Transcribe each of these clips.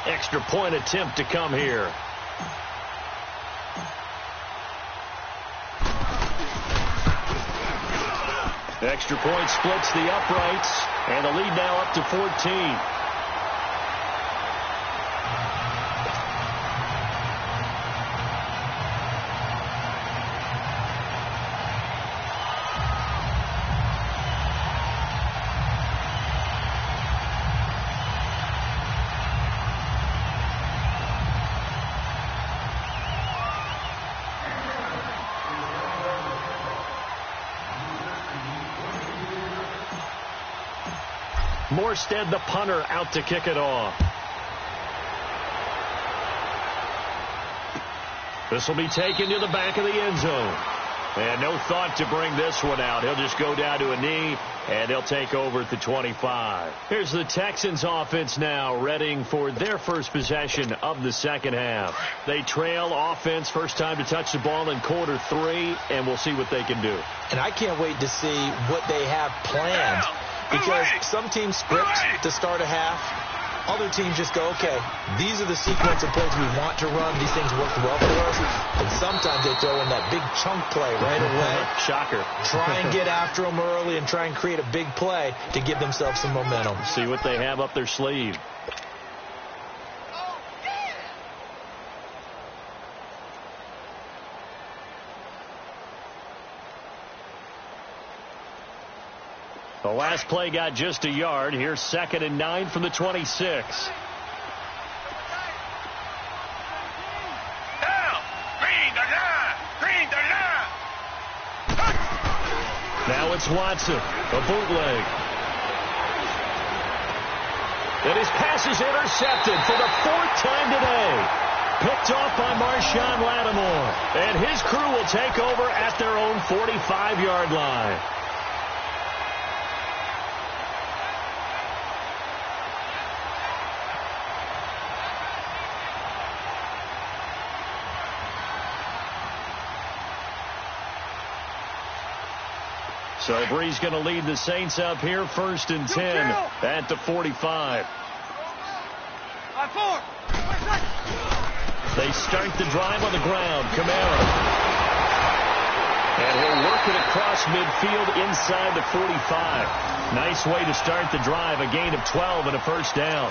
Extra point attempt to come here. Extra point splits the uprights, and the lead now up to 14. Morstead, the punter, out to kick it off. This will be taken to the back of the end zone. And no thought to bring this one out. He'll just go down to a knee, and they'll take over at the 25. Here's the Texans offense now, readying for their first possession of the second half. They trail offense, first time to touch the ball in quarter 3, and we'll see what they can do. And I can't wait to see what they have planned. Because some teams script to start a half. Other teams just go, okay, these are the sequence of plays we want to run. These things work well for us. And sometimes they throw in that big chunk play right away. Shocker. Try and get after them early and try and create a big play to give themselves some momentum. See what they have up their sleeve. The last play got just a yard. Here's 2nd and 9 from the 26. Down. Green the line. Green the line. Now it's Watson. A bootleg. And his pass is intercepted for the 4th time today. Picked off by Marshawn Lattimore. And his crew will take over at their own 45-yard line. So Bree's going to lead the Saints up here, 1st and 10 at the 45. They start the drive on the ground. Kamara. And he'll work it across midfield inside the 45. Nice way to start the drive. A gain of 12 and a first down.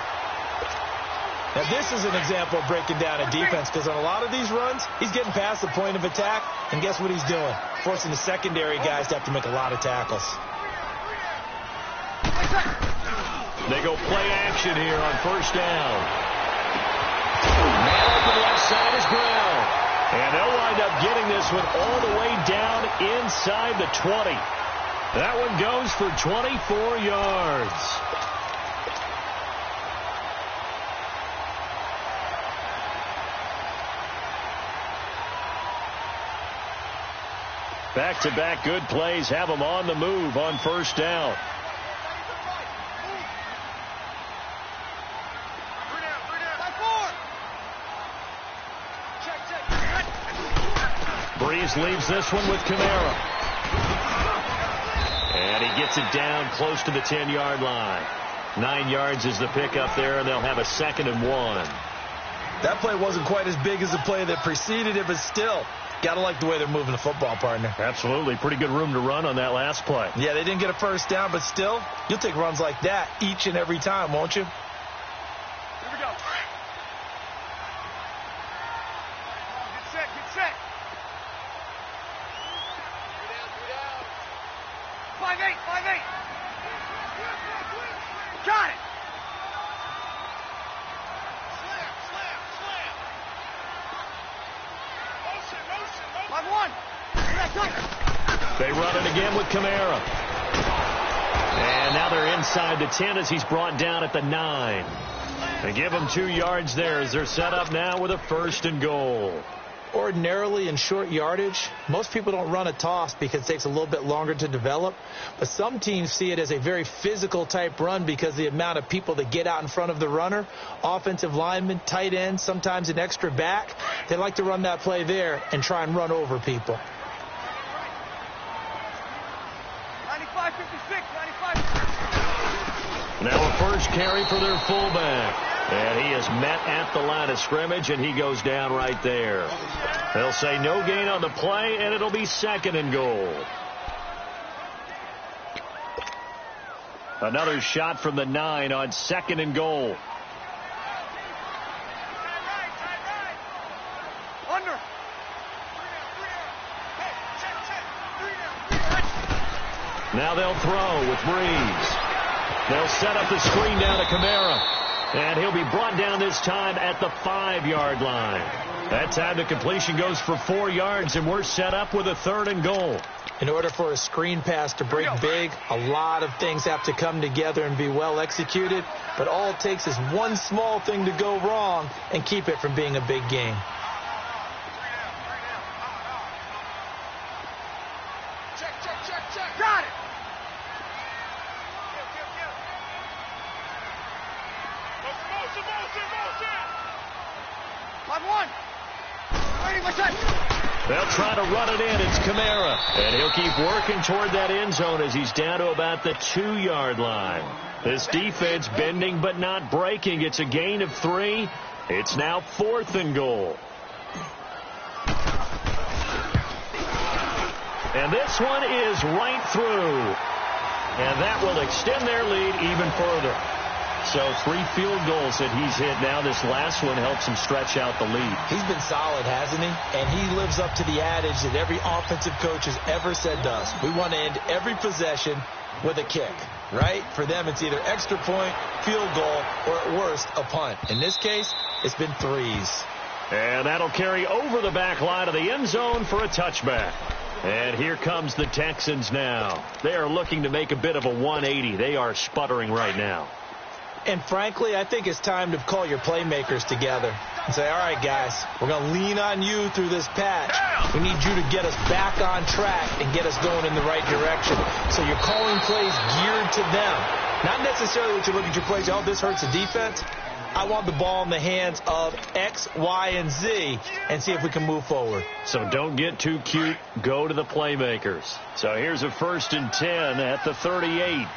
Now, this is an example of breaking down a defense, because on a lot of these runs, he's getting past the point of attack, and guess what he's doing? Forcing the secondary guys to have to make a lot of tackles. They go play action here on first down. Man open left side is Brown. And they'll wind up getting this one all the way down inside the 20. That one goes for 24 yards. Back-to-back good plays have them on the move on first down. Breeze leaves this one with Kamara. And he gets it down close to the 10-yard line. 9 yards is the pickup there, and they'll have a 2nd and 1. That play wasn't quite as big as the play that preceded it, but still, gotta like the way they're moving the football, partner. Absolutely. Pretty good room to run on that last play. Yeah, they didn't get a first down, but still, you'll take runs like that each and every time, won't you? Here we go. Get set, get set. 5-8, 5-8. Got it. They run it again with Kamara. And now they're inside the 10 as he's brought down at the 9. They give him 2 yards there as they're set up now with a 1st and goal. Ordinarily in short yardage, most people don't run a toss because it takes a little bit longer to develop. But some teams see it as a very physical type run because the amount of people that get out in front of the runner, offensive linemen, tight ends, sometimes an extra back, they like to run that play there and try and run over people. 95-56, 95. Now a 1st carry for their fullback. And he is met at the line of scrimmage, and he goes down right there. They'll say no gain on the play, and it'll be 2nd and goal. Another shot from the 9 on 2nd and goal. Now they'll throw with Breeze. They'll set up the screen down to Kamara. And he'll be brought down this time at the 5-yard line. That time the completion goes for 4 yards, and we're set up with a 3rd and goal. In order for a screen pass to break big, a lot of things have to come together and be well executed. But all it takes is one small thing to go wrong and keep it from being a big game. Got it. They'll try to run it in. It's Kamara. And he'll keep working toward that end zone as he's down to about the 2-yard line. This defense bending but not breaking. It's a gain of 3. It's now 4th and goal. And this one is right through. And that will extend their lead even further. So 3 field goals that he's hit now. This last one helps him stretch out the lead. He's been solid, hasn't he? And he lives up to the adage that every offensive coach has ever said to us. We want to end every possession with a kick, right? For them, it's either extra point, field goal, or at worst, a punt. In this case, it's been 3s. And that'll carry over the back line of the end zone for a touchback. And here comes the Texans now. They are looking to make a bit of a 180. They are sputtering right now. And frankly, I think it's time to call your playmakers together and say, all right, guys, we're going to lean on you through this patch. We need you to get us back on track and get us going in the right direction. So you're calling plays geared to them. Not necessarily that you look at your plays, oh, this hurts the defense. I want the ball in the hands of X, Y, and Z and see if we can move forward. So don't get too cute. Go to the playmakers. So here's a 1st and 10 at the 38.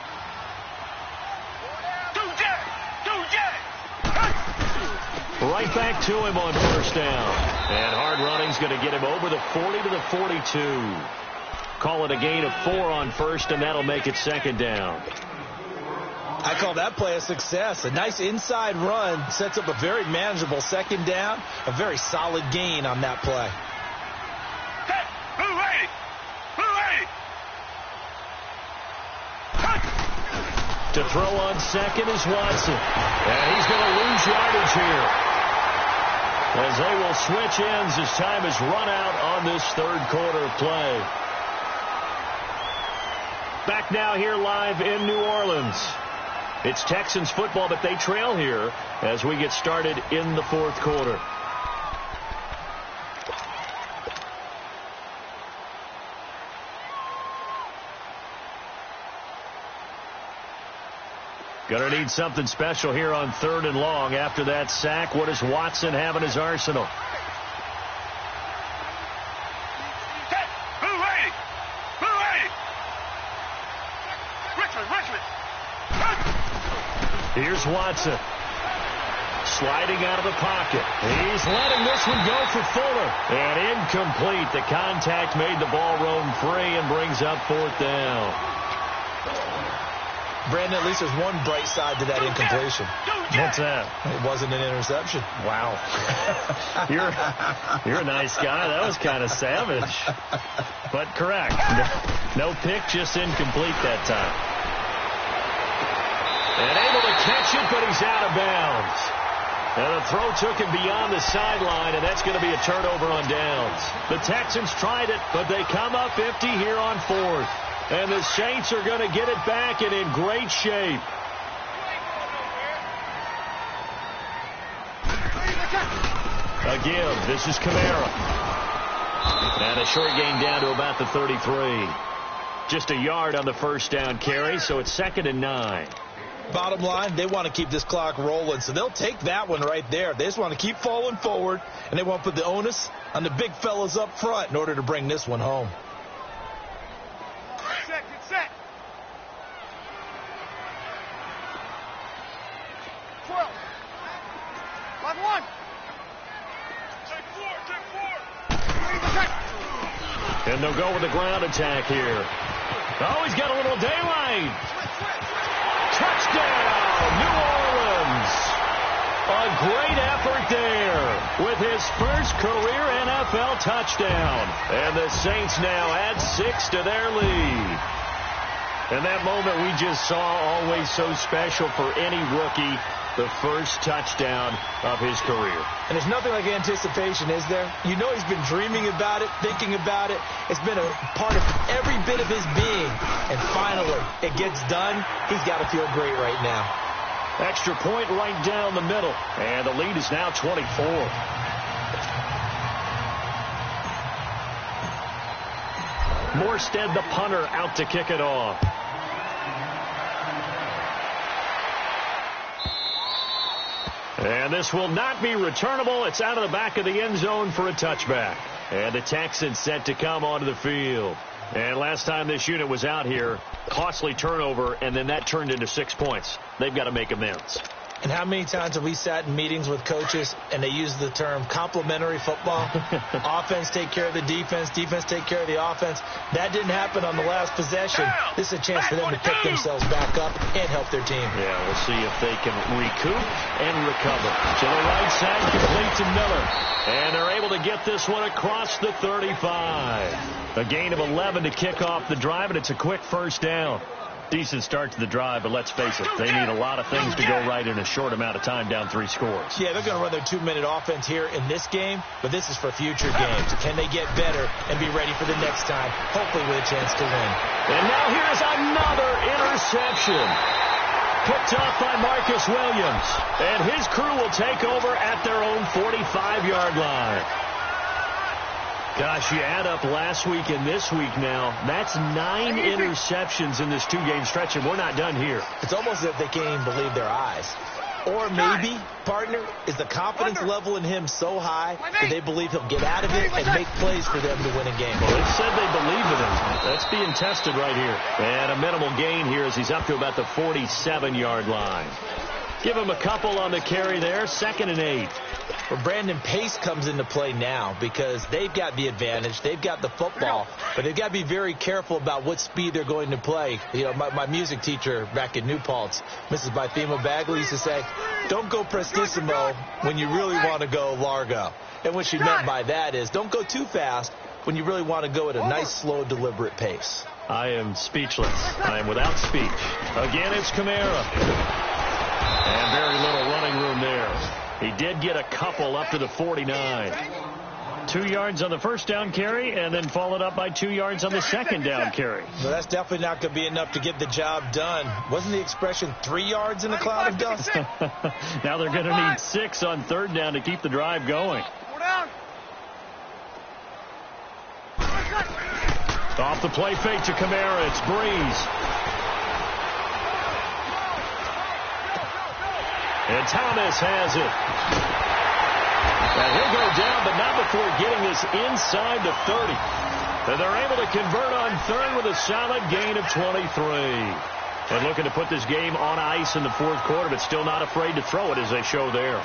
Right back to him on 1st down. And hard running's going to get him over the 40 to the 42. Call it a gain of 4 on 1st, and that'll make it 2nd down. I call that play a success. A nice inside run sets up a very manageable 2nd down. A very solid gain on that play. To throw on 2nd is Watson. And he's going to lose yardage here, as they will switch ends as time is run out on this 3rd quarter of play. Back now here live in New Orleans. It's Texans football, but they trail here as we get started in the 4th quarter. Going to need something special here on 3rd and long. After that sack, what does Watson have in his arsenal? Here's Watson. Sliding out of the pocket. He's letting this one go for Fuller. And incomplete. The contact made the ball roam free and brings up 4th down. Brandon, at least there's one bright side to that incompletion. What's that? It wasn't an interception. Wow. You're a nice guy. That was kind of savage. But correct. No pick, just incomplete that time. And able to catch it, but he's out of bounds. And the throw took him beyond the sideline, and that's going to be a turnover on downs. The Texans tried it, but they come up empty here on 4th. And the Saints are going to get it back and in great shape. Again, this is Kamara. And a short gain down to about the 33. Just a yard on the 1st down carry, so it's 2nd and 9. Bottom line, they want to keep this clock rolling, so they'll take that one right there. They just want to keep falling forward, and they want to put the onus on the big fellas up front in order to bring this one home. Get set. And they'll go with the ground attack here. Oh, he's got a little daylight. Touchdown, New Orleans. A great effort there with his first career NFL touchdown. And the Saints now add 6 to their lead. And that moment we just saw, always so special for any rookie, the first touchdown of his career. And there's nothing like anticipation, is there? You know he's been dreaming about it, thinking about it. It's been a part of every bit of his being. And finally, it gets done. He's got to feel great right now. Extra point right down the middle. And the lead is now 24. Morstead, the punter, out to kick it off. And this will not be returnable. It's out of the back of the end zone for a touchback. And the Texans set to come onto the field. And last time this unit was out here, costly turnover, and then that turned into 6 points. They've got to make amends. And how many times have we sat in meetings with coaches and they use the term complementary football? Offense take care of the defense, defense take care of the offense. That didn't happen on the last possession. This is a chance for them to pick themselves back up and help their team. Yeah, we'll see if they can recoup and recover. To the right side, complete to Miller. And they're able to get this one across the 35. A gain of 11 to kick off the drive, and it's a quick first down. Decent start to the drive, but let's face it, they need a lot of things to go right in a short amount of time, down 3 scores. Yeah, they're going to run their 2-minute offense here in this game, but this is for future games. Can they get better and be ready for the next time, hopefully with a chance to win? And now here's another interception. Picked off by Marcus Williams. And his crew will take over at their own 45-yard line. Gosh, you add up last week and this week now, that's 9 interceptions in this 2-game stretch, and we're not done here. It's almost as if they can't even believe their eyes. Or maybe, partner, is the confidence level in him so high that they believe he'll get out of it and make plays for them to win a game. Well, it said they believe in him. That's being tested right here. And a minimal gain here as he's up to about the 47-yard line. Give him a couple on the carry there, 2nd and 8. Well, Brandon, pace comes into play now because they've got the advantage. They've got the football, but they've got to be very careful about what speed they're going to play. You know, my music teacher back in New Paltz, Mrs. Bythema Bagley, used to say, don't go prestissimo when you really want to go largo. And what she meant by that is don't go too fast when you really want to go at a nice, slow, deliberate pace. I am speechless. I am without speech. Again, it's Kamara. And very little running room there. He did get a couple up to the 49. 2 yards on the first down carry, and then followed up by 2 yards on the second down carry. Well, that's definitely not going to be enough to get the job done. Wasn't the expression 3 yards in a cloud of dust? Now they're going to need 6 on 3rd down to keep the drive going. Off the play fake to Kamara. It's Breeze. And Thomas has it. And he'll go down, but not before getting this inside the 30. And they're able to convert on 3rd with a solid gain of 23. And looking to put this game on ice in the 4th quarter, but still not afraid to throw it as they show there.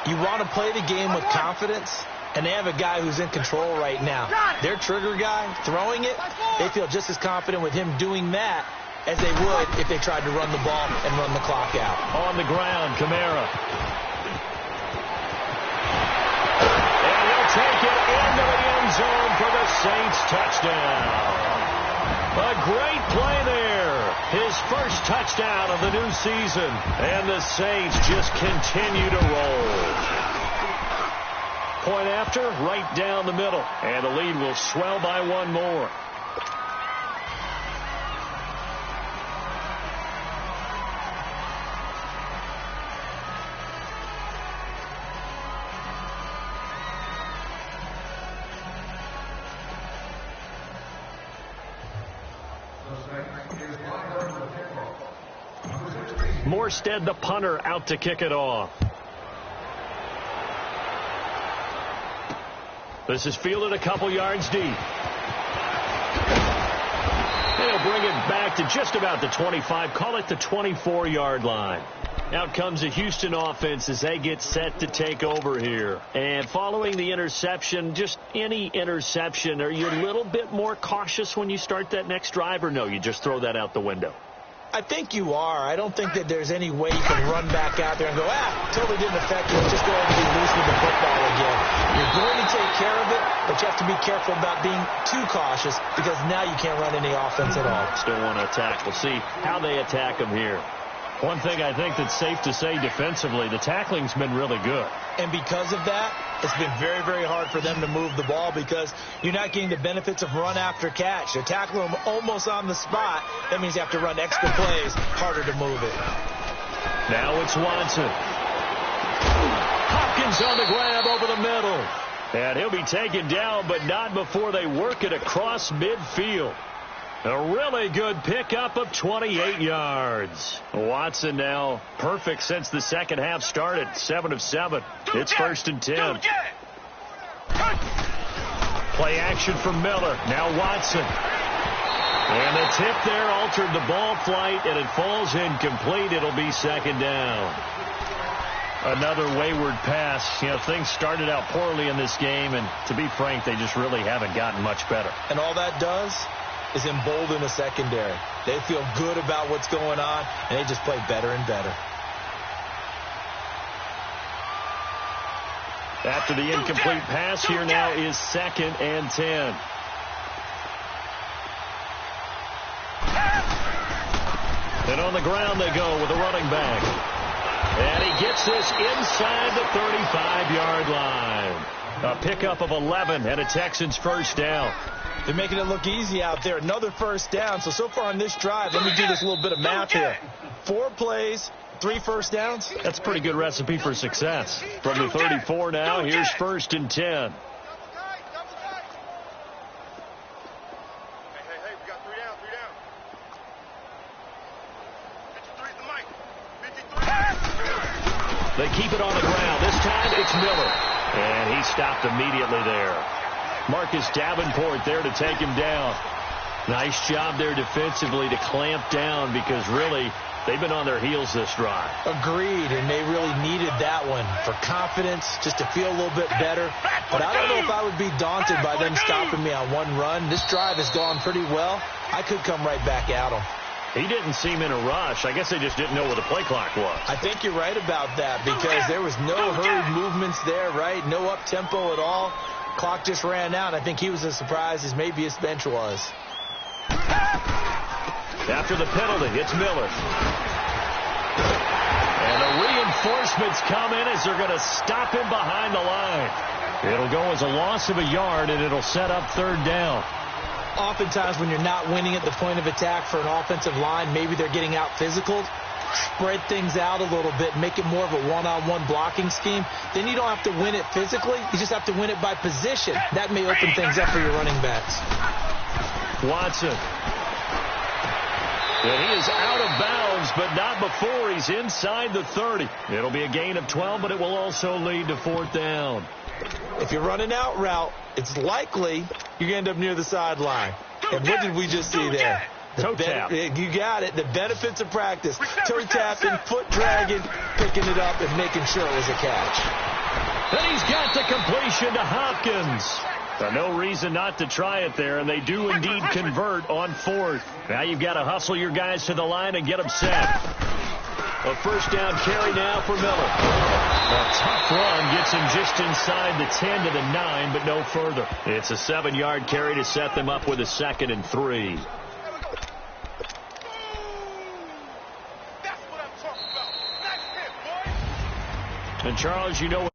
You want to play the game with confidence, and they have a guy who's in control right now. Their trigger guy, throwing it, they feel just as confident with him doing that as they would if they tried to run the ball and run the clock out. On the ground, Kamara. And he'll take it into the end zone for the Saints touchdown. A great play there. His first touchdown of the new season. And the Saints just continue to roll. Point after, right down the middle. And the lead will swell by 1 more. Morstead, the punter, out to kick it off. This is fielded a couple yards deep. And he'll bring it back to just about the 25. Call it the 24-yard line. Out comes the Houston offense as they get set to take over here. And following the interception, just any interception, are you a little bit more cautious when you start that next drive, or no, you just throw that out the window? I think you are. I don't think that there's any way you can run back out there and go, totally didn't affect you. Let's just go ahead and be loose with the football again. You're going to take care of it, but you have to be careful about being too cautious because now you can't run any offense at all. Still want to attack. We'll see how they attack them here. One thing I think that's safe to say defensively, the tackling's been really good. And because of that, it's been very, very hard for them to move the ball because you're not getting the benefits of run after catch. They're tackling them almost on the spot. That means you have to run extra plays, harder to move it. Now it's Watson. Hopkins on the grab over the middle. And he'll be taken down, but not before they work it across midfield. A really good pickup of 28 yards. Watson now perfect since the second half started. 7 of 7. It's 1st and 10. Play action for Miller. Now Watson. And the tip there altered the ball flight, and it falls incomplete. It'll be 2nd down. Another wayward pass. You know, things started out poorly in this game, and to be frank, they just really haven't gotten much better. And all that does is embolden the secondary. They feel good about what's going on, and they just play better and better. After the incomplete pass, here now is 2nd and 10. And on the ground they go with a running back. And he gets this inside the 35-yard line. A pickup of 11 and a Texans 1st down. They're making it look easy out there. Another 1st down. So far on this drive, let me do this little bit of math here. 4 plays, 3 1st downs. That's a pretty good recipe for success. From the 34 now, here's 1st and 10. They keep it on the ground. This time it's Miller. And he stopped immediately there. Marcus Davenport there to take him down. Nice job there defensively to clamp down because really they've been on their heels this drive. Agreed, and they really needed that one for confidence, just to feel a little bit better. But I don't know if I would be daunted by them stopping me on one run. This drive has gone pretty well. I could come right back at them. He didn't seem in a rush. I guess they just didn't know where the play clock was. I think you're right about that because there was no hurried movements there, right? No up-tempo at all. Clock just ran out. I think he was as surprised as maybe his bench was. After the penalty, it's Miller. And the reinforcements come in as they're going to stop him behind the line. It'll go as a loss of a yard, and it'll set up 3rd down. Oftentimes when you're not winning at the point of attack for an offensive line, maybe they're getting out physical, spread things out a little bit, make it more of a one-on-one blocking scheme. Then you don't have to win it physically. You just have to win it by position. That may open things up for your running backs. Watson. And he is out of bounds, but not before he's inside the 30. It'll be a gain of 12, but it will also lead to 4th down. If you're running out route, it's likely you're going to end up near the sideline. And what did we just see there? Toe tap. You got it. The benefits of practice. Toe tapping, foot dragging, picking it up, and making sure it was a catch. And he's got the completion to Hopkins. No reason not to try it there, and they do indeed convert on 4th. Now you've got to hustle your guys to the line and get them set. A 1st down carry now for Miller. A tough run gets him just inside the 10 to the 9, but no further. It's a 7-yard carry to set them up with a 2nd and 3. And Charles, you know